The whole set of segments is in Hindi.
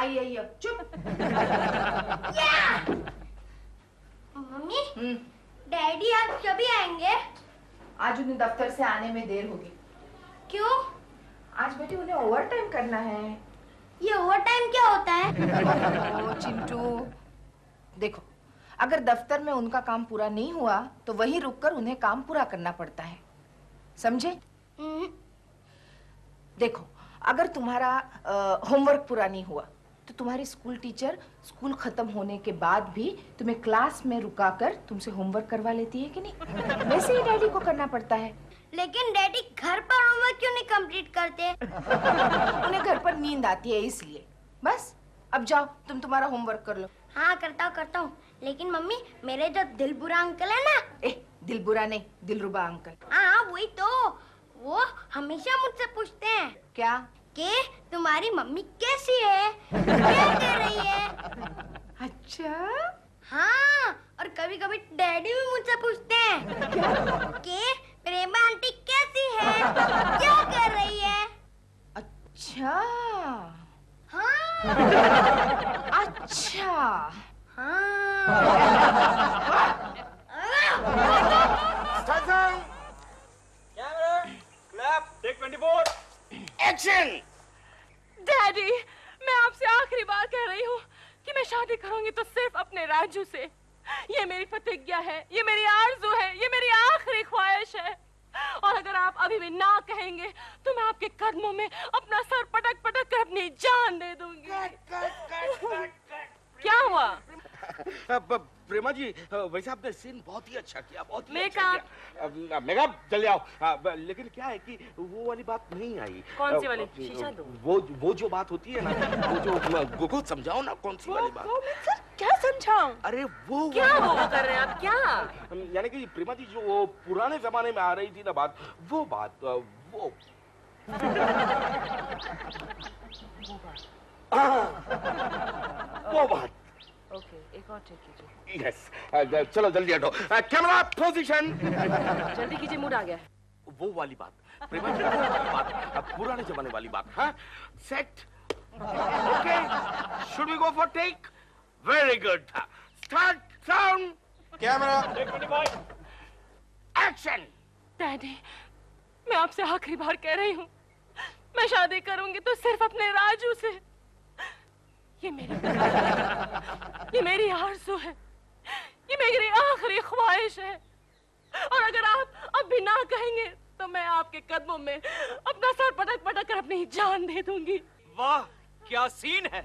आई अब चुप। मम्मी, डैडी आप कभी आएंगे? आज उन्हें दफ्तर से आने में देर होगी। क्यों? आज बेटी उन्हें ओवर टाइम करना है। ये ओवर टाइम क्या होता है? ओ चिंटू, देखो अगर दफ्तर में उनका काम पूरा नहीं हुआ तो वहीं रुककर उन्हें काम पूरा करना पड़ता है, समझे? देखो अगर तुम्हारा होमवर्क पूरा नहीं हुआ तो तुम्हारी स्कूल टीचर स्कूल खत्म होने के बाद भी तुम्हें क्लास में रुकाकर तुमसे होमवर्क करवा लेती है कि नहीं? वैसे ही डैडी को करना पड़ता है। लेकिन डैडी घर पर होमवर्क क्यों नहीं कंप्लीट करते? उन्हें घर पर नींद आती है इसलिए। बस अब जाओ तुम तुम्हारा होमवर्क कर लो। हाँ करता हूँ। लेकिन मम्मी मेरे जो दिलबुरा अंकल है ना। दिलबुरा नहीं, दिलरुबा अंकल। हाँ वही तो, वो हमेशा मुझसे पूछते हैं क्या कि तुम्हारी मम्मी कैसी है, क्या कर रही है। अच्छा हाँ, और कभी कभी डैडी भी मुझसे पूछते हैं कि प्रेमा आंटी कैसी है, क्या कर रही है। अच्छा हाँ अच्छा camera clap take 24 action. Daddy, मैं आपसे आखिरी बार कह रही हूँ कि मैं शादी करूंगी तो सिर्फ अपने राजू से। ये मेरी प्रतिज्ञा है, ये मेरी आरज़ू है, ये मेरी आखिरी ख्वाहिश है। और अगर आप अभी भी ना कहेंगे तो मैं आपके कदमों में अपना सर पटक पटक कर अपनी जान दे दूंगी। क्या हुआ? प्रेमा जी, वैसे आपने सीन बहुत ही अच्छा किया, बहुत ही मेकअप मेकअप जल्दी आओ। लेकिन क्या है कि वो वाली बात नहीं आई। कौन सी वाली? शीशा दो। वो जो बात होती है ना, वो जो को समझाओ ना, कौन सी वाली बात? सर क्या समझाऊं? अरे वो क्या वो कर रहे हैं आप? क्या यानी कि प्रेमा जी जो वो पुराने जमाने में आ रही थी ना बात, वो बात वो बात। ओके, एक और टेक कीजिए। यस, चलो जल्दी हटो। Camera position. जल्दी कीजिए, मूड आ गया है। वो वाली बात प्रेमा जी, वो वाली बात, पुराने जमाने वाली बात। हाँ, set okay, should we go for take? Very good. Start sound camera take 25 action. Daddy, मैं आपसे आखिरी बार कह रही हूँ, मैं शादी करूंगी तो सिर्फ अपने राजू से। ये मेरी आरज़ू है, ये मेरी आखिरी ख्वाहिश है। और अगर आप अब भी ना कहेंगे तो मैं आपके कदमों में अपना सर पटक पटक कर अपनी जान दे दूंगी। वाह क्या सीन है।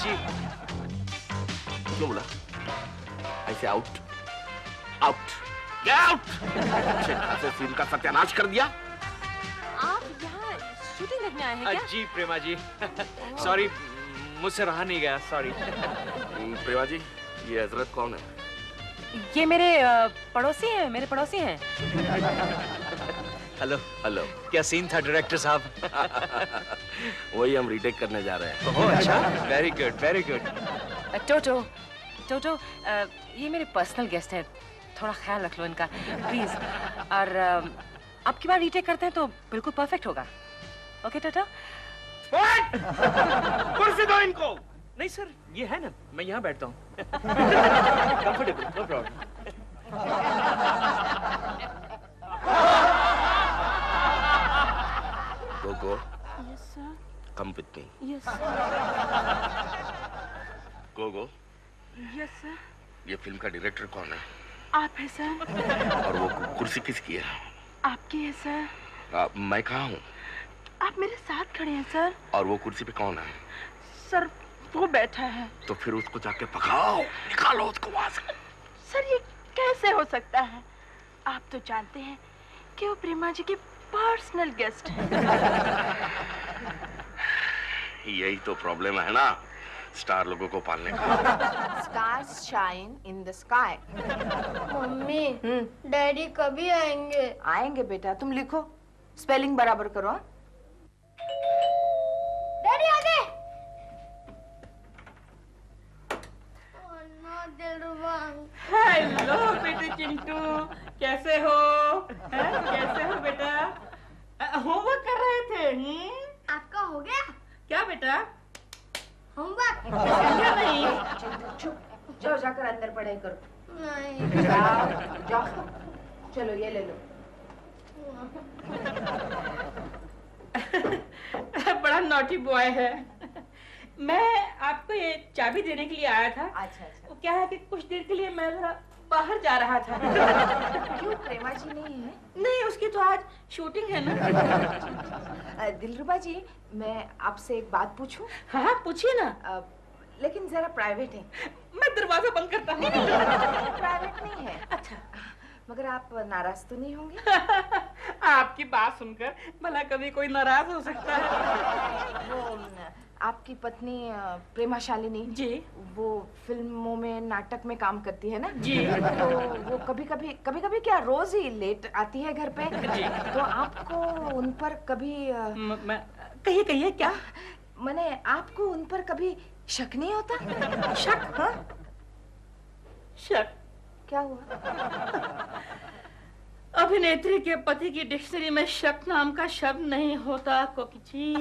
जी क्यों बोला ऐसे? Out out out. अच्छे सीन का सत्यानाश कर दिया। आप यहाँ शूटिंग देखने आए हैं क्या? जी प्रेमा जी, सॉरी मुझसे रहा नहीं गया, सॉरी। प्रेमा जी, ये हजरत कौन है? ये मेरे पड़ोसी हैं, मेरे पड़ोसी हैं। Hello hello. क्या सीन था डायरेक्टर साहब? वही हम रीटेक करने जा रहे हैं। ओह अच्छा, वेरी गुड वेरी गुड। टोटो टोटो, ये मेरे पर्सनल गेस्ट हैं, थोड़ा ख्याल रख लो इनका प्लीज। और अब की बार रीटेक करते हैं तो बिल्कुल परफेक्ट होगा। ओके टोटो? कुर्सी दो इनको। नहीं सर, ये है ना, मैं यहाँ बैठता हूँ। Comfortable, no problem. Gogo, yes sir. Come with me. Yes sir. Gogo, yes sir. ये फिल्म का डायरेक्टर कौन है? आप है सर। और वो कुर्सी किसकी है? आपकी है सर। मैं कहाँ हूँ? आप मेरे साथ खड़े हैं सर। और वो कुर्सी पे कौन है? सर वो बैठा है। तो फिर उसको जाके पकाओ, निकालो उसको वहां से। सर ये कैसे हो सकता है? आप तो जानते हैं कि वो प्रेमा जी के पर्सनल गेस्ट हैं। यही तो प्रॉब्लम है ना स्टार लोगों को पालने का। Stars shine in the sky. Mummy, daddy कभी आएंगे? आएंगे बेटा, तुम लिखो, स्पेलिंग बराबर करो। डैडी आ गए। दिलरुबा। हेलो बेटे चिंटू, कैसे हो? कैसे हो बेटा? बेटा? होमवर्क समझा नहीं? चुप जाओ, जाकर अंदर पढ़ाई करो। नहीं। जाओ जाओ, चलो ये ले लो। बड़ा नॉटी बॉय है। मैं आपको ये चाबी देने के लिए आया था। अच्छा अच्छा। वो क्या है कि कुछ देर के लिए मैं जरा बाहर जा रहा था। क्यों, प्रेमा जी नहीं है? नहीं, उसकी तो आज शूटिंग है ना। दिलरुबा जी, मैं आपसे एक बात पूछूं? हाँ हाँ, पूछिए ना। लेकिन जरा प्राइवेट है। मैं दरवाजा बंद करता हूँ। प्राइवेट नहीं है। अच्छा। मगर आप नाराज तो नहीं होंगे? आपकी बात सुनकर भला कभी कोई नाराज हो सकता है? वो आपकी पत्नी प्रेमा शालिनी जी। वो फिल्मों में, नाटक में काम करती है ना जी। तो वो कभी कभी क्या रोज ही लेट आती है घर पे। जी। तो आपको उन पर कभी कहिए कहिए क्या? मैंने आपको उन पर कभी शक नहीं होता? शक? हाँ? शक? क्या हुआ? अभिनेत्री के पति की डिक्शनरी में शक नाम का शब्द नहीं होता कोकिची।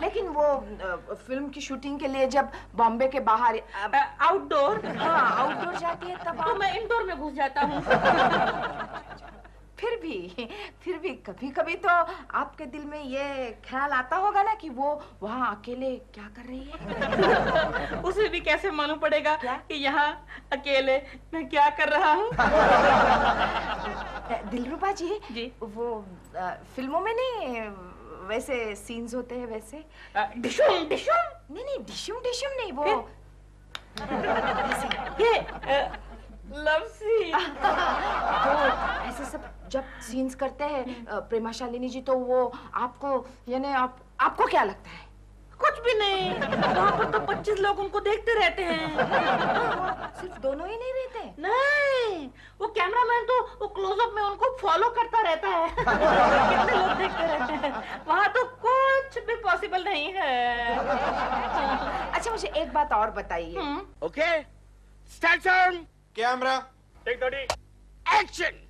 लेकिन वो फिल्म की शूटिंग के लिए जब बॉम्बे के बाहर आउटडोर? हाँ, आउटडोर जाती है तब तो मैं इंडोर में घुस जाता हूँ। फिर भी कभी कभी तो आपके दिल में ये ख्याल आता होगा ना कि वो वहाँ अकेले क्या कर रही है? उसे भी कैसे मालूम पड़ेगा क्या? कि यहाँ अकेले मैं क्या कर रहा हूँ? दिलरुबा जी, जी। वो फिल्मों में नहीं वैसे सीन्स होते हैं वैसे? डिशुम डिशुम? नहीं, डिशुम डिशुम नहीं, वो ऐसे। ये लव सीन। तो ऐसे सब जब सीन्स करते हैं प्रेमा शालिनी जी, तो वो आपको यानी आपको क्या लगता है? कुछ भी नहीं, वहाँ पर तो 25 लोग उनको देखते रहते हैं। सिर्फ दोनों ही नहीं रहते? नहीं, वो कैमरामैन तो वो क्लोजअप में उनको फॉलो करता रहता है। कितने लोग देखते रहते हैं, वहाँ तो कुछ भी पॉसिबल नहीं है। अच्छा, मुझे एक बात और बताइए। Okay, start sound, camera, take 30। Action.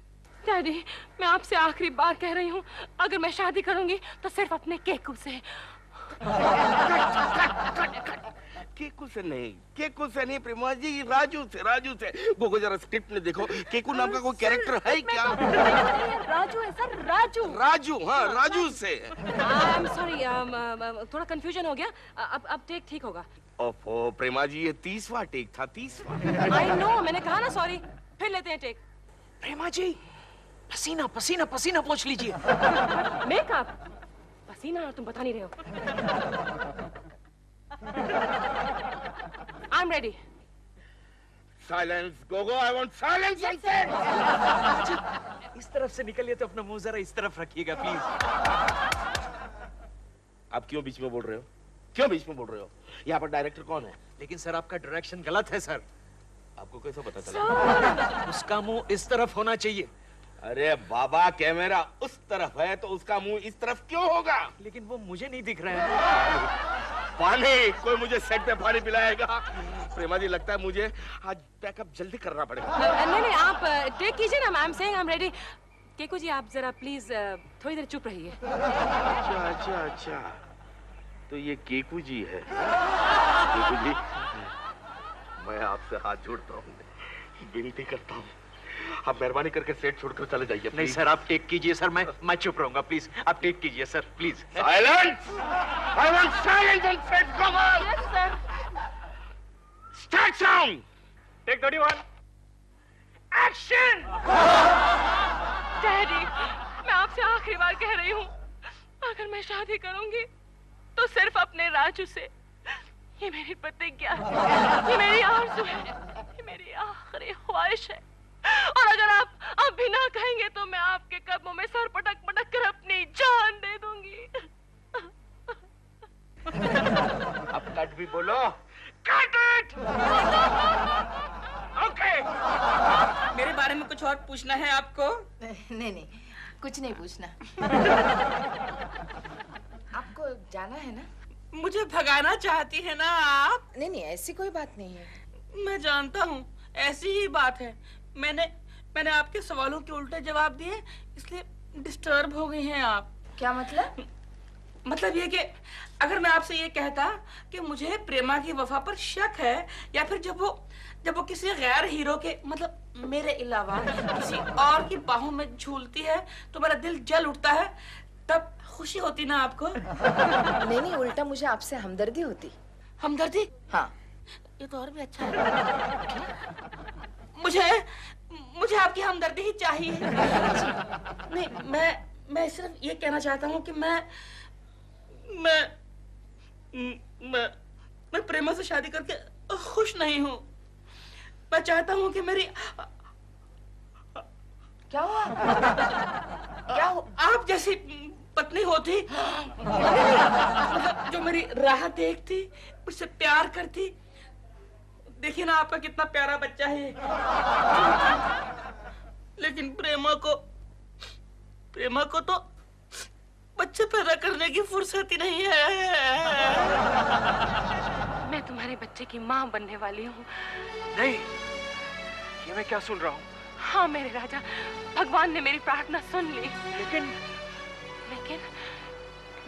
Daddy, मैं आपसे आखिरी बार कह रही हूँ, अगर मैं शादी करूंगी तो सिर्फ अपने केकू से। केकू से नहीं प्रेमा जी, राजू से। वो जरा स्क्रिप्ट में देखो, केकू नाम का कोई कैरेक्टर है क्या? राजू है सर, राजू। हाँ, राजू से। I'm sorry, थोड़ा कंफ्यूजन हो गया। अब टेक ठीक होगा। ओफो प्रेमा जी, ये 30वां टेक था, 30वां। I know, मैंने कहा ना सॉरी। फिर लेते हैं टेक। प्रेमा जी, पसीना पोंछ लीजिए। मेकअप पसीना, तुम बता नहीं रहे हो। I'm ready. Silence, go, I want silence on set. इस तरफ से निकलिए तो अपना मुंह जरा इस तरफ रखिएगा प्लीज। आप क्यों बीच में बोल रहे हो? यहाँ पर डायरेक्टर कौन है? लेकिन सर, आपका डायरेक्शन गलत है सर। आपको कैसे पता चला? उसका मुंह इस तरफ होना चाहिए। अरे बाबा, कैमरा उस तरफ है तो उसका मुंह इस तरफ क्यों होगा? लेकिन वो मुझे नहीं दिख रहा है। पानी, कोई मुझे सेट पे पानी पिलाएगा? प्रेमा जी, लगता है मुझे आज बैकअप जल्दी करना पड़ेगा। नहीं, आप टेक कीजिए ना। I'm saying I'm ready. Keku जी, आप जरा प्लीज थोड़ी देर चुप रहिए। अच्छा, तो ये केकू जी है। केकू जी, मैं आपसे हाथ जोड़ता हूँ, विनती करता हूँ, आप मेहरबानी करके सेट छोड़कर चले जाइए। नहीं सर, आप टेक कीजिए सर, मैं चुप रहूंगा। प्लीज आप टेक कीजिए sir, please. Silence, I want silence on set. Come on. Yes sir. Start sound, take 31। Action. Daddy, मैं आपसे आखिरी बार कह रही हूँ, अगर मैं शादी करूंगी तो सिर्फ अपने राजू से। ये मेरी प्रतिज्ञा है, ये मेरी आरज़ू है, ये मेरी आखिरी ख्वाहिश है। और अगर आप अब भी ना कहेंगे तो मैं आपके कदमों में सर पटक कर अपनी जान दे दूंगी। अब कट भी बोलो। Cut it. ओके। मेरे बारे में कुछ और पूछना है आपको? नहीं, कुछ नहीं पूछना। आपको जाना है ना? मुझे भगाना चाहती है ना आप? नहीं, ऐसी कोई बात नहीं है। मैं जानता हूँ, ऐसी ही बात है। मैंने आपके सवालों के उल्टे जवाब दिए, इसलिए डिस्टर्ब हो गई हैं आप। क्या मतलब? मतलब ये कि अगर मैं आपसे ये कहता कि मुझे प्रेमा की वफा पर शक है, या फिर जब वो किसी गैर हीरो के मतलब मेरे अलावा किसी और की बाहों में झूलती है तो मेरा दिल जल उठता है, तब खुशी होती ना आपको? नहीं, उल्टा मुझे आपसे हमदर्दी होती। हमदर्दी? हाँ। ये तो और भी अच्छा है। मुझे आपकी हमदर्दी ही चाहिए। नहीं, मैं सिर्फ ये कहना चाहता हूँ कि मैं प्रेमा से शादी करके खुश नहीं हूँ। मैं चाहता हूँ कि मेरी क्या हुआ? क्या हो? आप जैसी पत्नी होती, मतलब जो मेरी राह देखती, मुझसे प्यार करती। देखिए ना आपका कितना प्यारा बच्चा है, लेकिन प्रेमा को तो बच्चे पैदा करने की फुर्सत ही नहीं है। मैं तुम्हारे बच्चे की माँ बनने वाली हूँ। नहीं, ये मैं क्या सुन रहा हूँ? हाँ मेरे राजा, भगवान ने मेरी प्रार्थना सुन ली।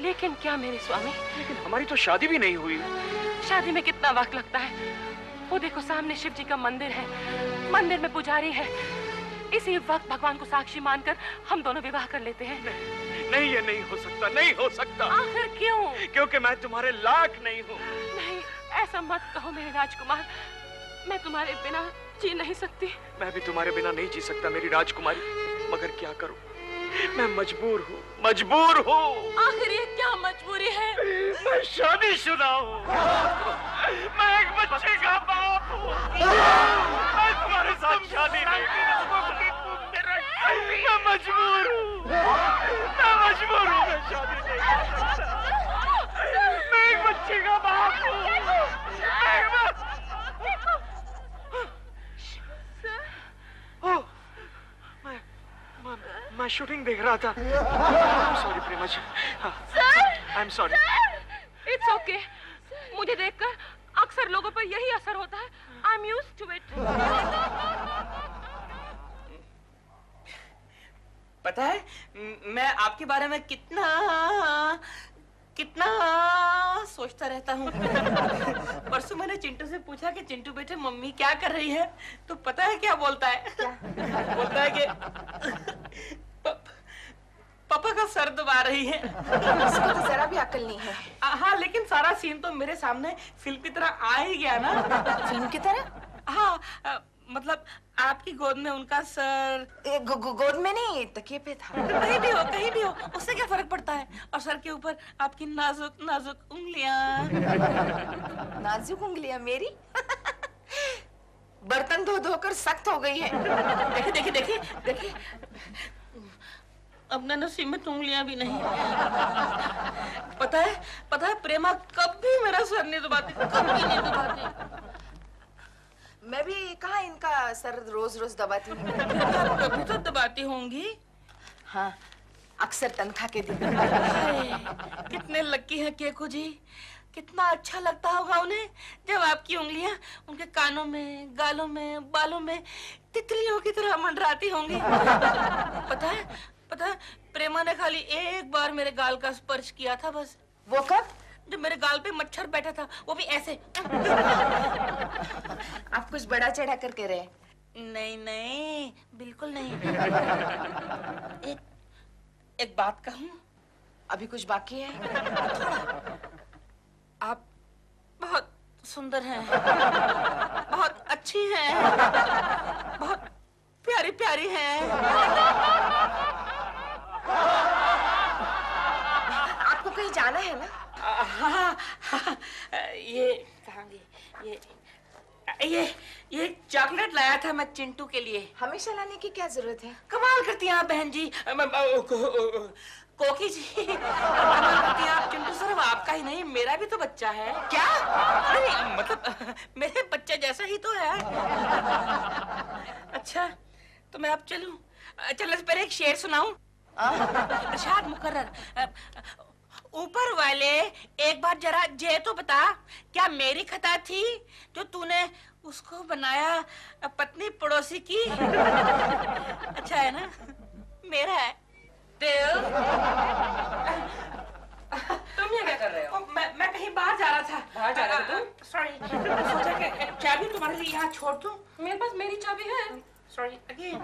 लेकिन क्या मेरे स्वामी? लेकिन हमारी तो शादी भी नहीं हुई। शादी में कितना वक्त लगता है? वो देखो सामने शिव जी का मंदिर है, मंदिर में पुजारी है। इसी वक्त भगवान को साक्षी मानकर हम दोनों विवाह कर लेते हैं। नहीं, ये नहीं हो सकता, नहीं हो सकता। आखिर क्यों? क्योंकि मैं तुम्हारे लायक नहीं हूँ। नहीं, ऐसा मत कहो मेरे राजकुमार, मैं तुम्हारे बिना जी नहीं सकती। मैं भी तुम्हारे बिना नहीं जी सकता मेरी राजकुमारी, मगर क्या करूं? मैं मजबूर हूँ। आखिर ये क्या मजबूरी है? मैं शादीशुदा हूँ। मैं एक बच्चे का बाप हूँ। मैं तुम्हारे साथ शादी नहीं करूँगा। मैं मजबूर हूँ। मैं शादी नहीं कर सकता। मैं एक बच्चे का बाप हूँ। मैं शूटिंग देख रहा था। Sorry Prema ji. I am sorry. It's okay. मुझे देखकर अक्सर लोगों पर यही असर होता है। I am used to it. पता है मैं आपके बारे में कितना सोचता रहता हूँ। परसों मैंने चिंटू से पूछा कि चिंटू बेटे मम्मी क्या कर रही है, तो पता है क्या बोलता है? बोलता है कि पापा का सर दबा रही है। इसको तो जरा भी अकल नहीं है। हाँ, लेकिन सारा सीन तो मेरे सामने फिल्म की तरह आ ही गया ना। फिल्म की तरह? हाँ, मतलब आपकी गोद में उनका सर। गोद में नहीं, तकिए पे था। कहीं भी हो, उससे क्या फर्क पड़ता है? और सर के ऊपर आपकी नाजुक नाजुक उंगलियां। नाजुक उंगलियां मेरी? बर्तन धो धोकर सख्त हो गई है। देखिए अपने नसीब में तो उंगलियां भी नहीं। पता है प्रेमा कभी मेरा सर नहीं दबाती, कभी नहीं दबाती। मैं भी कहाँ इनका सर रोज रोज दबाती हूँ। कभी तो दबाती होंगी। हाँ, अक्सर तनख्वाह के दिन। कितने लकी हैं केकू जी। कितना अच्छा लगता होगा उन्हें जब आपकी उंगलियां उनके कानों में, गालों में, बालों में तितलियों की तरह मंडराती होंगी। पता है प्रेमा ने खाली एक बार मेरे गाल का स्पर्श किया था बस। वो कब? जब मेरे गाल पे मच्छर बैठा था, वो भी ऐसे। आप कुछ बड़ा चढ़ा कर कह रहे? नहीं, बिल्कुल नहीं। एक बात कहूं? अभी कुछ बाकी है? आप बहुत सुंदर हैं, बहुत अच्छी हैं, बहुत प्यारी प्यारी हैं। आपको कहीं जाना है ना? हाँ, ये कहाँ गई? ये चॉकलेट लाया था मैं चिंटू के लिए। हमेशा लाने की क्या जरूरत है? कमाल करती हैं आप बहन जी। कोकी जी, कमाल करती हैं आप। चिंटू सिर्फ आपका ही नहीं, मेरा भी तो बच्चा है। क्या? नहीं, मतलब मेरे बच्चे जैसा ही तो है। अच्छा, तो मैं अब चलूं? चल इस पर एक शेर सुनाऊं? इरशाद मुकर्रर। ऊपर वाले एक बार जरा जे तो बता, क्या मेरी खता थी जो तूने उसको बनाया पत्नी पड़ोसी की? अच्छा है ना? मेरा है दिल। Sorry again.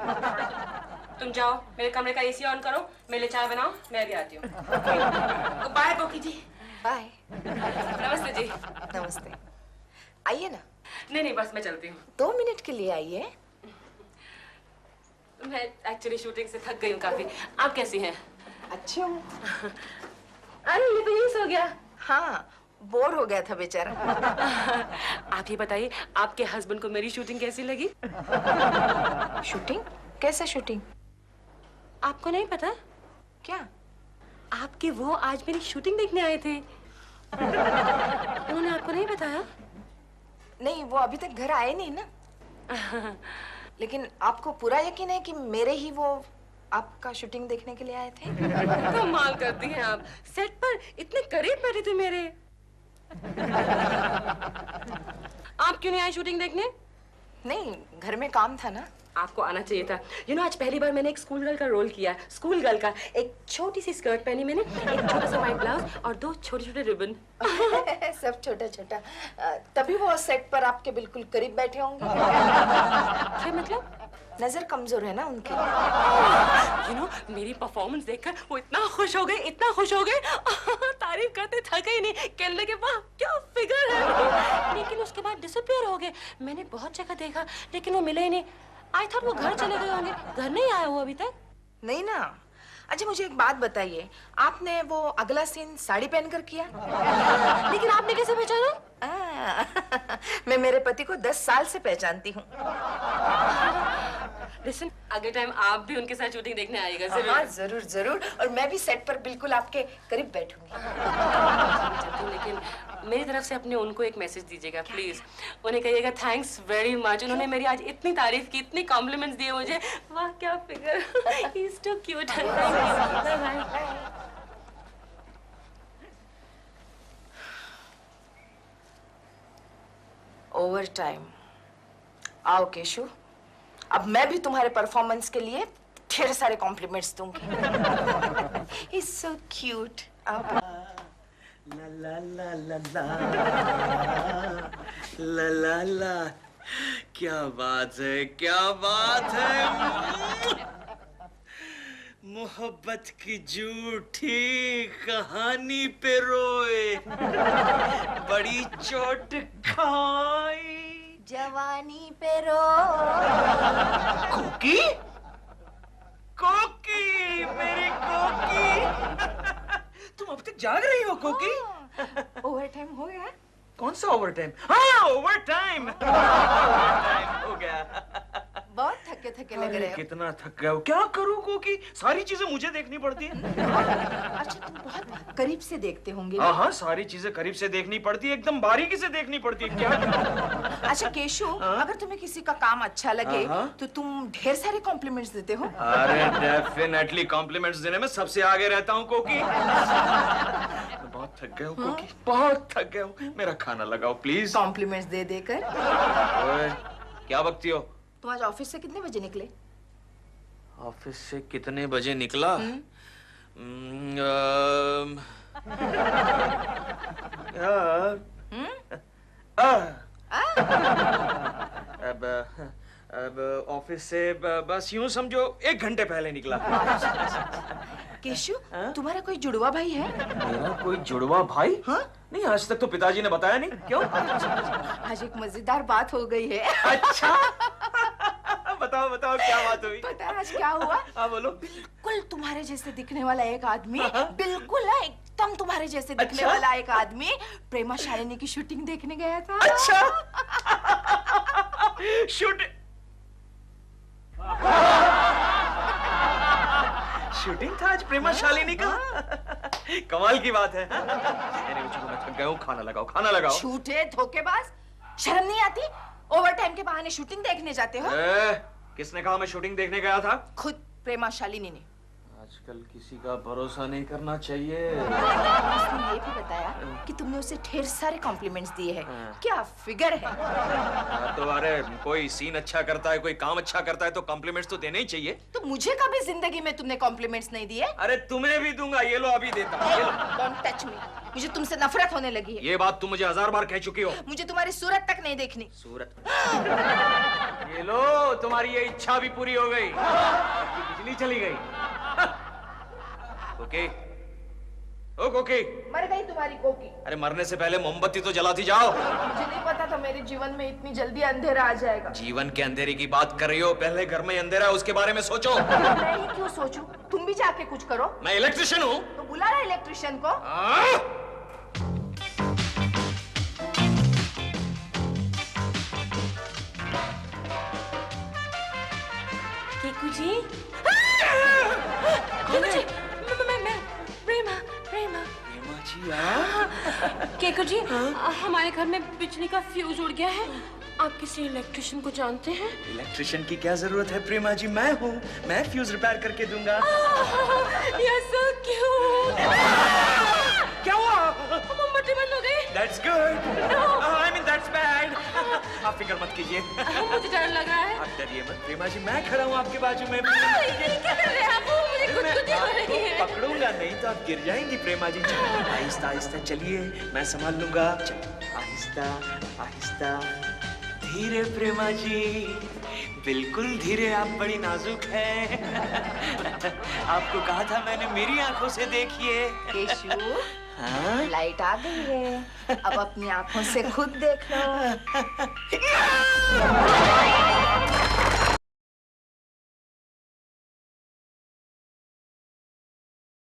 तुम जाओ, मेरे कमरे का एसी ऑन करो, मेरे लिए चाय बनाओ, मैं अभी आती हूँ। बाय कोकी जी। बाय। नमस्ते जी। नमस्ते। आइए ना। नहीं बस मैं चलती हूँ। 2 मिनट के लिए आइए। मैं एक्चुअली शूटिंग से थक गई हूँ काफी। आप कैसी हैं? अच्छी हूँ। अरे ये तो यही सो गया। हाँ, बोर हो गया था बेचारा। आप ये बताइए, आपके हस्बैंड को मेरी शूटिंग कैसी लगी? शूटिंग? कैसा शूटिंग? आपको नहीं पता? क्या? आपके वो आज मेरी शूटिंग देखने आए थे। उन्होंने आपको नहीं बताया? नहीं, वो अभी तक घर आए नहीं ना। लेकिन आपको पूरा यकीन है कि मेरे ही वो आपका शूटिंग देखने के लिए आए थे? कमाल करती हैं आप। सेट पर इतने करीब बैठे थे मेरे। आप क्यों नहीं आए शूटिंग देखने? नहीं, घर में काम था ना। आपको आना चाहिए था। आज पहली बार मैंने एक स्कूल गर्ल का रोल किया। स्कूल गर्ल का। एक छोटी सी स्कर्ट पहनी मैंने, एक छोटा सा व्हाइट ब्लाउज और 2 छोटे-छोटे रिबन। सब छोटा-छोटा। तभी वो सेट पर आपके बिल्कुल करीब बैठे होंगे। क्या मतलब? नजर कमजोर है ना उनकी। मेरी परफॉर्मेंस देखकर वो इतना खुश हो गए तारीफ करते थके ही नहीं। कहने लगे वाह क्या फिगर है। लेकिन उसके बाद डिसअपीयर हो गए। मैंने बहुत जगह देखा लेकिन वो मिले ही नहीं। आई थॉट वो घर चले गए होंगे। घर नहीं आया वो अभी तक? नहीं ना। अच्छा मुझे एक बात बताइए, आपने वो अगला सीन साड़ी पहनकर किया? लेकिन आपने कैसे पहचाना? मैं मेरे पति को 10 साल से पहचानती हूँ। लिसन, अगले टाइम आप भी उनके साथ शूटिंग देखने आइएगा जरूर। हाँ जरूर जरूर। और मैं भी सेट पर बिल्कुल आपके करीब बैठूंगी। लेकिन मेरी तरफ से अपने उनको एक मैसेज दीजिएगा प्लीज। उन्हें कहिएगा थैंक्स वेरी मच। उन्होंने मेरी आज इतनी तारीफ की, इतनी कॉम्प्लीमेंट्स दिए मुझे। वाह क्या figure. He is too cute. Bye bye. Over time. आओ केशु, अब मैं भी तुम्हारे परफॉर्मेंस के लिए ढेर सारे कॉम्प्लीमेंट्स दूंगी। He's so cute. ला ला ला ला ला ला ला। क्या बात है, क्या बात है। मोहब्बत की झूठी कहानी पे रोए, बड़ी चोट खाई जवानी पे रो। कोकी, कोकी, मेरी कोकी। तुम अब तक जाग रही हो कोकी? ओवर टाइम हो गया? कौन सा ओवर टाइम? हाँ ओवर टाइम। हो गया। बहुत थके थके लग रहे हो। कितना थक गए हो? क्या करूं कोकी, सारी चीजें मुझे देखनी पड़ती हैं। अच्छा तुम बहुत करीब से देखते होंगे। हाँ हाँ, सारी चीजें करीब से देखनी पड़ती है, एकदम बारीकी से देखनी पड़ती है। क्या करूं? अच्छा केशु, अगर तुम्हें किसी का काम अच्छा लगे तो तुम ढेर सारे कॉम्प्लीमेंट्स देते हो? अरे डेफिनेटली कॉम्प्लीमेंट्स देने में सबसे आगे रहता हूँ कोकी। बहुत थक गए हो कोकी, बहुत थक गए हो। मेरा खाना लगाओ प्लीज। कॉम्प्लीमेंट्स दे देकर। ओए, क्या बकती हो? तुम आज ऑफिस से कितने बजे निकले? ऑफिस से कितने बजे निकला? अब ऑफिस से बस यूं समझो 1 घंटे पहले निकला। केशु, तुम्हारा कोई जुड़वा भाई है? मेरा कोई जुड़वा भाई? हाँ? नहीं, आज तक तो पिताजी ने बताया नहीं। क्यों? आज एक मजेदार बात हो गई है। अच्छा। बताओ बताओ क्या बात हुई? पता है आज क्या हुआ? हाँ बोलो। बिल्कुल तुम्हारे जैसे दिखने वाला एक आदमी, बिल्कुल एकदम तुम्हारे जैसे दिखने अच्छा? वाला एक आदमी प्रेमा शालिनी की शूटिंग देखने गया था। अच्छा। शूटिंग था आज प्रेमा शालिनी का? कमाल की बात है। चलो मैं थक गया हूँ, खाना लगाओ, खाना लगाओ। झूठे धोखेबाज, शर्म नहीं आती? ओवर टाइम के बहाने शूटिंग देखने जाते हो? किसने कहा मैं शूटिंग देखने गया था? खुद प्रेमा शालिनी ने। आजकल किसी का भरोसा नहीं करना चाहिए। उसने ये भी बताया कि तुमने उसे ढेर सारे कॉम्प्लीमेंट्स दिए हैं। क्या फिगर है। तो अरे कोई सीन अच्छा करता है, कोई काम अच्छा करता है तो कॉम्प्लीमेंट्स तो देने ही चाहिए। तो मुझे कभी जिंदगी में तुमने कॉम्प्लीमेंट्स नहीं दिए? अरे तुम्हें भी दूंगा, ये लो अभी देता हूँ। Don't touch me. मुझे तुमसे नफरत होने लगी है। ये बात तुम मुझे 1000 बार कह चुकी हो। मुझे तुम्हारी सूरत तक नहीं देखनी। सूरत ये लो, तुम्हारी ये इच्छा भी पूरी हो गई। बिजली चली गई। ओके ओ कोकी, मर गई तुम्हारी कोकी। अरे मरने से पहले मोमबत्ती तो जलाती जाओ। मुझे नहीं पता था मेरे जीवन में इतनी जल्दी अंधेरा आ जाएगा। जीवन के अंधेरे की बात कर रही हो, पहले घर में अंधेरा है उसके बारे में सोचो। मैं ही क्यों सोचूं? तुम भी जाके कुछ करो। मैं इलेक्ट्रिशियन हूँ। तो बुला रहा इलेक्ट्रिशियन को। केकू जी, केकू जी, मैं प्रेमा प्रेमा। केकू जी, हमारे घर में बिजली का फ्यूज उड़ गया है। आप किसी इलेक्ट्रिशियन को जानते हैं? इलेक्ट्रिशियन की क्या जरूरत है प्रेमा जी, मैं हूँ। मैं फ्यूज रिपेयर करके दूंगा। You're so cute. क्या हुआ? मोमबत्ती बंद हो गई। That's good. I mean that's bad. आप फिक्र मत कीजिए। मुझे डर लग रहा है। आप डरिए मत प्रेमा जी, मैं खड़ा हूँ आपके बाजू में। ये क्या कर रहे हैं आप? मुझे गुदगुदी हो रही है। पकड़ूंगा नहीं तो आप गिर जाएंगी प्रेमा जी। आहिस्ता आहिस्ता चलिए, मैं संभाल लूंगा। आहिस्ता आहिस्ता, धीरे प्रेमा जी, बिल्कुल धीरे। आप बड़ी नाजुक है। आपको कहा था मैंने, मेरी आंखों से देखिए। केशु, हाँ? लाइट आ गई है, अब अपनी आंखों से खुद देख लो।